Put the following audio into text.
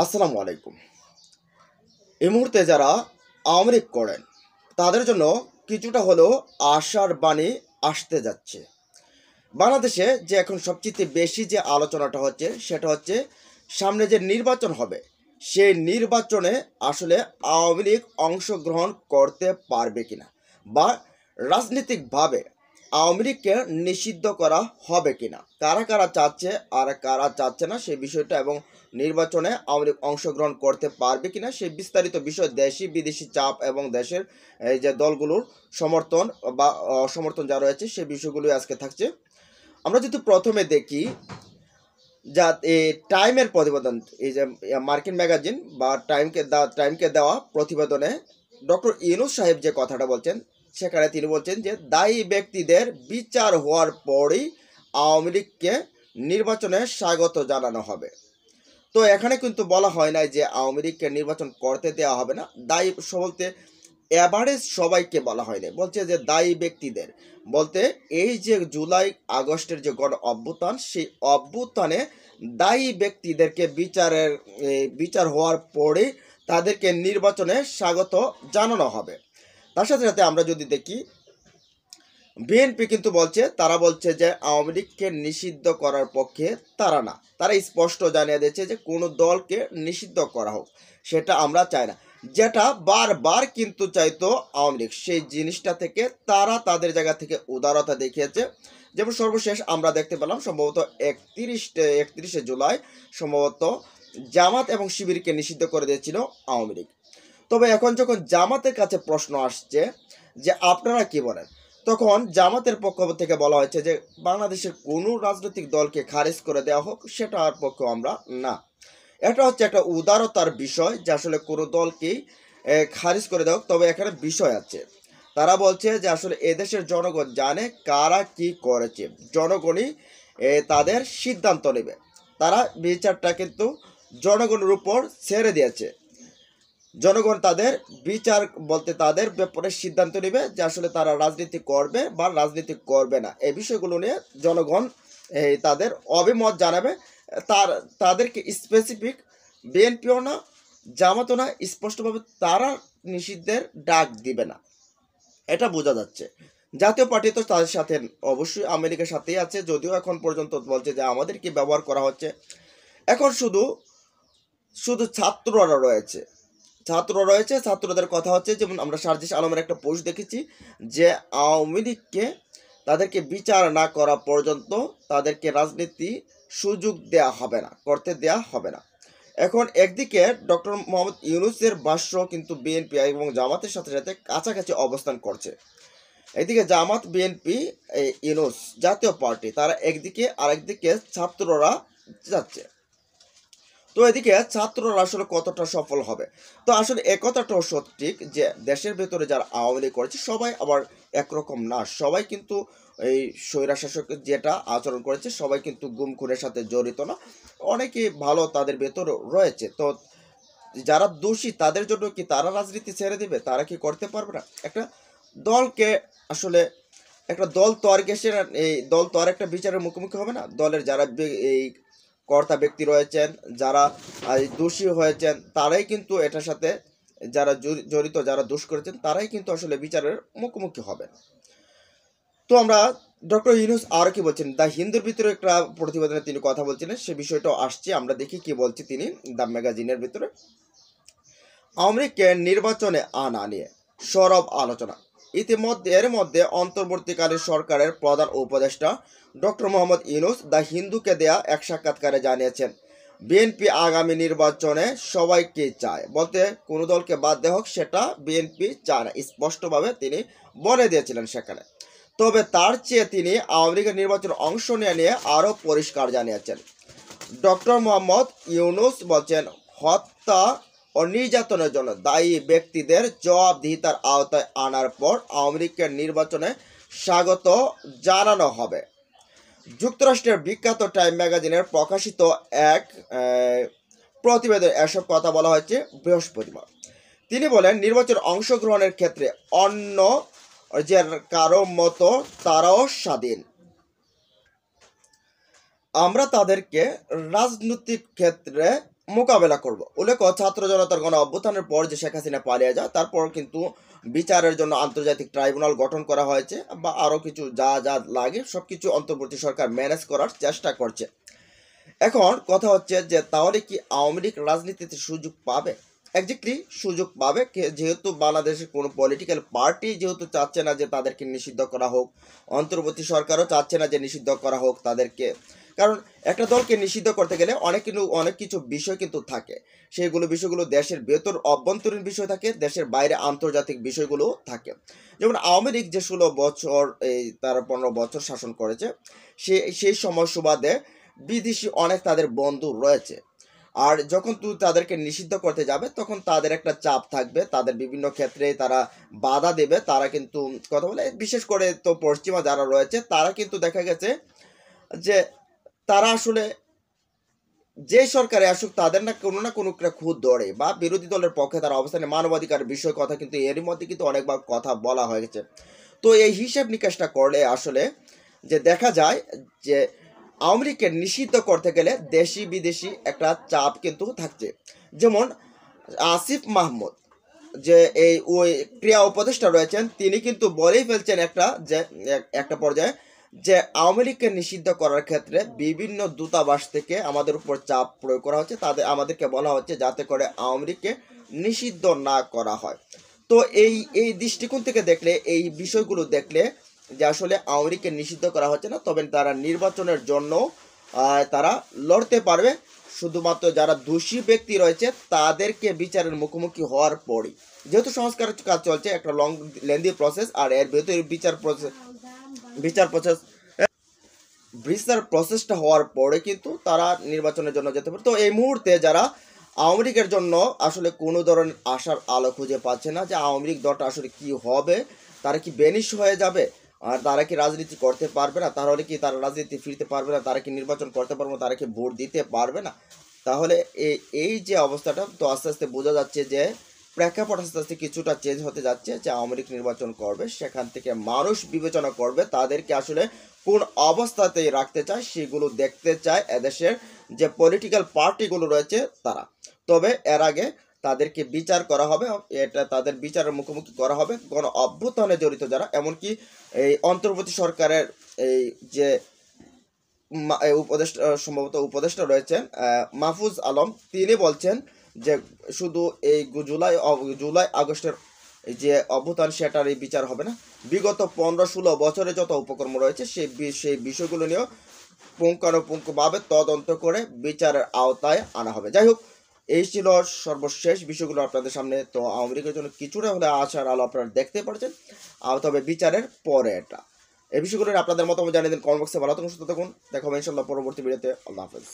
আসসালামু আলাইকুম। এই মুহূর্তে যারা আওয়ামী লীগ করেন তাদের জন্য কিছুটা হলেও আশার বাণী আসতে যাচ্ছে। বাংলাদেশে যে এখন সবচেয়ে বেশি যে আলোচনাটা হচ্ছে সেটা হচ্ছে সামনে যে নির্বাচন হবে সেই নির্বাচনে আসলে আওয়ামী লীগ অংশগ্রহণ করতে পারবে কিনা বা রাজনৈতিকভাবে আওয়ামী লীগকে নিষিদ্ধ করা হবে কিনা, কারা কারা চাচ্ছে আর কারা চাচ্ছে না সেই বিষয়টা, এবং নির্বাচনে আওয়ামী লীগ অংশগ্রহণ করতে পারবে কিনা সেই বিস্তারিত বিষয়, দেশি বিদেশি চাপ এবং দেশের এই যে দলগুলোর সমর্থন বা অসমর্থন যা রয়েছে সেই বিষয়গুলোই আজকে থাকছে। আমরা যদি প্রথমে দেখি যা এই টাইমের প্রতিবেদন, এই যে মার্কিন ম্যাগাজিন বা টাইমকে দেওয়া প্রতিবেদনে ডক্টর ইউনূস সাহেব যে কথাটা বলছেন সেখানে তিনি বলছেন যে দায়ী ব্যক্তিদের বিচার হওয়ার পরেই আওয়ামী লীগকে নির্বাচনে স্বাগত জানানো হবে। তো এখানে কিন্তু বলা হয় নাই যে আওয়ামী লীগকে নির্বাচন করতে দেওয়া হবে না। দায়ী বলতে এভারেজ সবাইকে বলা হয়নি, বলছে যে দায়ী ব্যক্তিদের বলতে এই যে জুলাই আগস্টের যে গণ অভ্যুত্থান সেই অভ্যুত্থানে দায়ী ব্যক্তিদেরকে বিচার হওয়ার পরে তাদেরকে নির্বাচনে স্বাগত জানানো হবে। তার সাথে সাথে আমরা যদি দেখি বিএনপি কিন্তু তারা বলছে যে আওয়ামী লীগকে নিষিদ্ধ করার পক্ষে তারা না, তারা স্পষ্ট জানিয়ে দিয়েছে যে কোনো দলকে নিষিদ্ধ করা হোক সেটা আমরা চাই না, যেটা বারবার কিন্তু চাইতো আওয়ামী লীগ সেই জিনিসটা থেকে তারা তাদের জায়গা থেকে উদারতা দেখিয়েছে। যেমন সর্বশেষ আমরা দেখতে পেলাম সম্ভবত 31শে জুলাই সম্ভবত জামাত এবং শিবিরকে নিষিদ্ধ করে দিয়েছিল আওয়ামী লীগ। তবে এখন যখন জামাতের কাছে প্রশ্ন আসছে যে আপনারা কি বলেন, তখন জামাতের পক্ষ থেকে বলা হয়েছে যে বাংলাদেশের কোনো রাজনৈতিক দলকে খারিজ করে দেওয়া হোক সেটার পক্ষে আমরা না। এটা হচ্ছে একটা উদারতার বিষয় যে আসলে কোনো দলকেই খারিজ করে দেওয়া হোক। তবে এখানে বিষয় আছে, তারা বলছে যে আসলে এদেশের জনগণ জানে কারা কি করেছে, জনগণই তাদের সিদ্ধান্ত নেবে। তারা বিচারটা কিন্তু জনগণের উপর ছেড়ে দিয়েছে। জনগণ তাদের বিচার বলতে তাদের ব্যাপারে সিদ্ধান্ত নেবে যে আসলে তারা রাজনীতি করবে বা রাজনীতি করবে না। এই বিষয়গুলো নিয়ে জনগণ তাদের অভিমত জানাবে। তাদেরকে স্পেসিফিক বিএনপিও না জামাতও না স্পষ্টভাবে তারা নিষিদ্ধের ডাক দিবে না, এটা বোঝা যাচ্ছে। জাতীয় পার্টি তো তাদের সাথে অবশ্যই আমেরিকার সাথেই আছে, যদিও এখন পর্যন্ত বলছে যে আমাদেরকে ব্যবহার করা হচ্ছে। এখন শুধু শুধু ছাত্রদের কথা হচ্ছে, যেমন আমরা সার্জিস আলমের একটা পোস্ট দেখেছি যে আওয়ামী লীগকে তাদেরকে বিচার না করা পর্যন্ত তাদেরকে রাজনীতি সুযোগ করতে দেয়া হবে না। এখন একদিকে ডক্টর মোহাম্মদ ইউনূসের ভাষ্য কিন্তু বিএনপি এবং জামাতের সাথে সাথে কাছাকাছি অবস্থান করছে। একদিকে জামাত, বিএনপি, ইউনূস জাতীয় পার্টি তারা একদিকে, আরেকদিকে ছাত্ররা যাচ্ছে। তো এদিকে ছাত্ররা আসলে কতটা সফল হবে, তো আসলে একথাটাও সঠিক যে দেশের ভেতরে যারা আওয়ামী লীগ করেছে সবাই আবার একরকম না, সবাই কিন্তু এই স্বৈরাশাসক যেটা আচরণ করেছে সবাই কিন্তু গুম খুনের সাথে জড়িত না, অনেকেই ভালো তাদের ভেতরে রয়েছে। তো যারা দোষী তাদের জন্য কি তারা রাজনীতি ছেড়ে দিবে? তারা কি করতে পারবে না? একটা দলকে আসলে একটা দল তো আর গেছে, এই দল তো আর একটা বিচারের মুখোমুখি হবে না। দলের যারা এই কর্তা ব্যক্তি রয়েছেন, যারা দোষী হয়েছেন তারাই কিন্তু এটার সাথে যারা জড়িত, যারা দোষ করেছেন তারাই কিন্তু আসলে বিচারের মুখোমুখি হবেন। তো আমরা ডক্টর ইউনূস আর কি বলছেন, দ্য হিন্দুর ভিতরে একটা প্রতিবেদনে তিনি কথা বলছিলেন, সে বিষয়টা আসছে, আমরা দেখি কি বলছি তিনি দ্য ম্যাগাজিনের ভিতরে। আওয়ামী লীগকে নির্বাচনে আনা নিয়ে সরব আলোচনা। এর মধ্যে অন্তর্বর্তীকালীন সরকারের প্রধান উপদেষ্টা ডক্টর মোহাম্মদ ইউনূস দ্য হিন্দুকে দেয়া এক সাক্ষাৎকারে জানিয়েছেন বিএনপি আগামী নির্বাচনে সবাইকে চায়, বলতে কোনো দলকে বাদ দেওয়া হোক সেটা বিএনপি চায় না, স্পষ্টভাবে তিনি বলে দিয়েছিলেন সেখানে। তবে তার চেয়ে তিনি আওয়ামী লীগের নির্বাচনে অংশ নিয়ে আরও পরিষ্কার জানিয়েছেন। ডক্টর মোহাম্মদ ইউনূস বলছেন হত্যা ও নির্যাতনের জন্য দায়ী ব্যক্তিদের জবাবদিহিতার আওতায় আনার পর আওয়ামী লীগকে নির্বাচনে স্বাগত জানানো হবে। যুক্তরাষ্ট্রের বিখ্যাত টাইম ম্যাগাজিনের প্রকাশিত এক প্রতিবেদনে এসব কথা বলা হয়েছে বৃহস্পতিবার। তিনি বলেন নির্বাচনে অংশগ্রহণের ক্ষেত্রে অন্য যে কারো মতো তারাও স্বাধীন। আমরা তাদেরকে রাজনৈতিক ক্ষেত্রে মোকাবেলা করব। উল্লেখ্য, ছাত্র জনতার গণ অভ্যুত্থানের পর যে শেখ হাসিনা পালিয়ে যায়, তারপর কিন্তু বিচারের জন্য আন্তর্জাতিক ট্রাইব্যুনাল গঠন করা হয়েছে, বা আরও কিছু যা যা লাগে সব কিছু অন্তর্বর্তী সরকার ম্যানেজ করার চেষ্টা করছে। এখন কথা হচ্ছে যে তাহলে কি আওয়ামী লীগ রাজনীতিতে সুযোগ পাবে? একজাক্টলি সুযোগ পাবে, যেহেতু বাংলাদেশের কোনো পলিটিক্যাল পার্টি যেহেতু চাচ্ছে না যে তাদেরকে নিষিদ্ধ করা হোক, অন্তর্বর্তী সরকারও চাচ্ছে না যে নিষিদ্ধ করা হোক তাদেরকে। কারণ একটা দলকে নিষিদ্ধ করতে গেলে অনেক কিছু বিষয় কিন্তু থাকে। বিষয়গুলো দেশের ভেতর অভ্যন্তরীণ বিষয় থাকে, দেশের বাইরে আন্তর্জাতিক বিষয়গুলো থাকে। যেমন আওয়ামী লীগ যে 16 বছর এই তারা 15 বছর শাসন করেছে, সেই সময় সুবাদে বিদেশি অনেক তাদের বন্ধু রয়েছে। আর যখন তুই তাদেরকে নিষিদ্ধ করতে যাবে, তখন তাদের একটা চাপ থাকবে, তাদের বিভিন্ন ক্ষেত্রে তারা বাধা দেবে। তারা কিন্তু কথা বলে, বিশেষ করে তো পশ্চিমা যারা রয়েছে, তারা কিন্তু দেখা গেছে যে তারা আসলে যে সরকারে আসুক তাদের না কোনো একটা খুদ ধরে, বা বিরোধী দলের পক্ষে তারা অবস্থানে মানবাধিকার বিষয় কথা কিন্তু এরই মধ্যে কিন্তু অনেকবার কথা বলা হয়েছে। তো এই হিসাব নিকাশটা করলে আসলে যে দেখা যায় যে আওয়ামী লীগকে নিষিদ্ধ করতে গেলে দেশি বিদেশি একটা চাপ কিন্তু থাকছে। যেমন আসিফ মাহমুদ, যে এই ওই ক্রিয়া উপদেষ্টা রয়েছেন, তিনি কিন্তু বলেই ফেলছেন একটা পর্যায়ে যে আওয়ামী লীগকে নিষিদ্ধ করার ক্ষেত্রে বিভিন্ন দূতাবাস থেকে আমাদের উপর চাপ প্রয়োগ করা হচ্ছে, আমাদেরকে বলা হচ্ছে যাতে করে আওয়ামী লীগকে নিষিদ্ধ না করা হয়। তো এই দৃষ্টিকোণ থেকে দেখলে, এই বিষয়গুলো দেখলে যে আসলে আওয়ামী লীগকে নিষিদ্ধ করা হচ্ছে না, তবে তারা নির্বাচনের জন্য তারা লড়তে পারবে, শুধুমাত্র যারা দোষী ব্যক্তি রয়েছে তাদেরকে বিচারের মুখোমুখি হওয়ার পরই। যেহেতু সংস্কার কাজ চলছে, একটা লেন্দি প্রসেস, আর এর ভেতরে বিচার প্রসেসটা হওয়ার পরে কিন্তু তারা নির্বাচনের জন্য যেতে পারে। তো এই মুহূর্তে যারা আওয়ামী লীগের জন্য আসলে কোনো ধরনের আশার আলো খুঁজে পাচ্ছে না যে আওয়ামী লীগ দলটা আসলে কি হবে, তারা কি বেনিশ হয়ে যাবে, আর তারা কি রাজনীতি করতে পারবে না, তাহলে কি তারা রাজনীতি ফিরতে পারবে না, তারা কি নির্বাচন করতে পারবে না, তারা কি ভোট দিতে পারবে না, তাহলে এই যে অবস্থাটা, তো আস্তে আস্তে বোঝা যাচ্ছে যে প্রেক্ষাপট আস্তে আস্তে কিছুটা চেঞ্জ হতে যাচ্ছে, যে আওয়ামী লীগ নির্বাচন করবে, সেখান থেকে মানুষ বিবেচনা করবে তাদেরকে আসলে কোন অবস্থাতেই রাখতে চায়, সেগুলো দেখতে চায় এদেশের যে পলিটিক্যাল পার্টিগুলো রয়েছে তারা। তবে এর আগে তাদেরকে বিচার করা হবে, এটা তাদের বিচারের মুখোমুখি করা হবে গণ অভ্যুত্থানে জড়িত যারা, এমনকি এই অন্তর্বর্তী সরকারের এই যে সম্ভবত উপদেষ্টা রয়েছেন মাহফুজ আলম, তিনি বলছেন যে শুধু এই জুলাই আগস্টের যে অভ্যুত্থান সেটার এই বিচার হবে না, বিগত 15-16 বছরে যত উপকর্ম রয়েছে সেই বিষয়গুলো নিয়েও পুঙ্খানুপুঙ্খভাবে তদন্ত করে বিচারের আওতায় আনা হবে। যাই হোক, এই ছিল সর্বশেষ বিষয়গুলো আপনাদের সামনে। তো আওয়ামী লীগের জন্য কিছুটা হলে আশার আলো আপনারা দেখতে পাচ্ছেন, তবে বিচারের পরে এটা এই বিষয়গুলো আপনাদের মতামত জানিয়ে দিন কমেন্ট বক্সে। ভালো থাকুন, সুস্থ থাকুন, দেখা হবে ইনশাল্লাহ পরবর্তী ভিডিওতে। আল্লাহ হাফেজ।